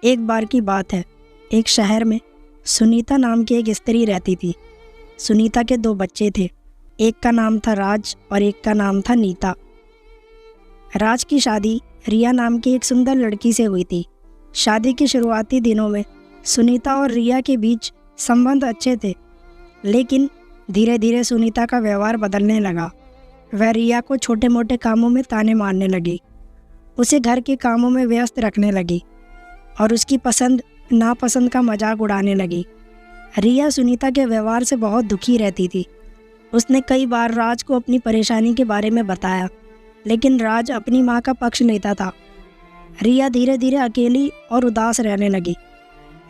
एक बार की बात है, एक शहर में सुनीता नाम की एक स्त्री रहती थी। सुनीता के 2 बच्चे थे, एक का नाम था राज और एक का नाम था नीता। राज की शादी रिया नाम की एक सुंदर लड़की से हुई थी। शादी के शुरुआती दिनों में सुनीता और रिया के बीच संबंध अच्छे थे, लेकिन धीरे धीरे सुनीता का व्यवहार बदलने लगा। वह रिया को छोटे मोटे कामों में ताने मारने लगी, उसे घर के कामों में व्यस्त रखने लगी और उसकी पसंद नापसंद का मजाक उड़ाने लगी। रिया सुनीता के व्यवहार से बहुत दुखी रहती थी। उसने कई बार राज को अपनी परेशानी के बारे में बताया, लेकिन राज अपनी माँ का पक्ष लेता था। रिया धीरे धीरे अकेली और उदास रहने लगी।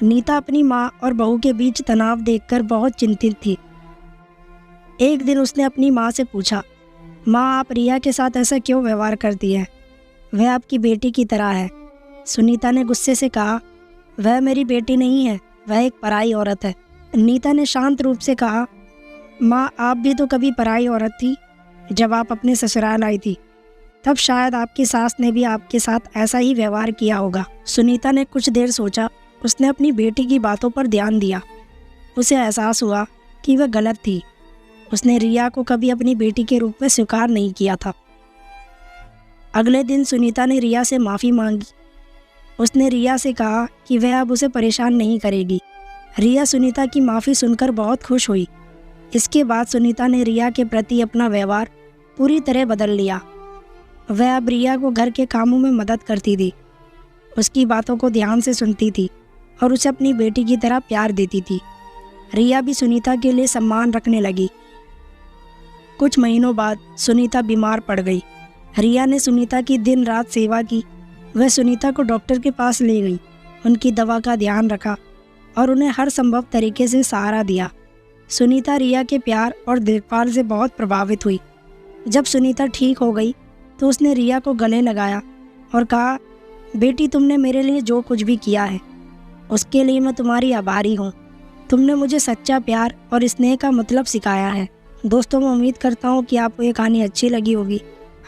नीता अपनी माँ और बहू के बीच तनाव देखकर बहुत चिंतित थी। एक दिन उसने अपनी माँ से पूछा, माँ, आप रिया के साथ ऐसा क्यों व्यवहार करती है? वह आपकी बेटी की तरह है। सुनीता ने गुस्से से कहा, वह मेरी बेटी नहीं है, वह एक पराई औरत है। नीता ने शांत रूप से कहा, माँ, आप भी तो कभी पराई औरत थी जब आप अपने ससुराल आई थी। तब शायद आपकी सास ने भी आपके साथ ऐसा ही व्यवहार किया होगा। सुनीता ने कुछ देर सोचा। उसने अपनी बेटी की बातों पर ध्यान दिया। उसे एहसास हुआ कि वह गलत थी। उसने रिया को कभी अपनी बेटी के रूप में स्वीकार नहीं किया था। अगले दिन सुनीता ने रिया से माफ़ी मांगी। उसने रिया से कहा कि वह अब उसे परेशान नहीं करेगी। रिया सुनीता की माफ़ी सुनकर बहुत खुश हुई। इसके बाद सुनीता ने रिया के प्रति अपना व्यवहार पूरी तरह बदल लिया। वह अब रिया को घर के कामों में मदद करती थी, उसकी बातों को ध्यान से सुनती थी और उसे अपनी बेटी की तरह प्यार देती थी। रिया भी सुनीता के लिए सम्मान रखने लगी। कुछ महीनों बाद सुनीता बीमार पड़ गई। रिया ने सुनीता की दिन रात सेवा की। वह सुनीता को डॉक्टर के पास ले गई, उनकी दवा का ध्यान रखा और उन्हें हर संभव तरीके से सहारा दिया। सुनीता रिया के प्यार और देखभाल से बहुत प्रभावित हुई। जब सुनीता ठीक हो गई तो उसने रिया को गले लगाया और कहा, बेटी, तुमने मेरे लिए जो कुछ भी किया है उसके लिए मैं तुम्हारी आभारी हूँ। तुमने मुझे सच्चा प्यार और स्नेह का मतलब सिखाया है। दोस्तों, मैं उम्मीद करता हूँ कि आपको ये कहानी अच्छी लगी होगी।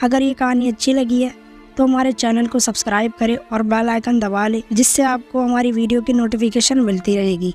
अगर ये कहानी अच्छी लगी है तो हमारे चैनल को सब्सक्राइब करें और बेल आइकन दबा लें, जिससे आपको हमारी वीडियो की नोटिफिकेशन मिलती रहेगी।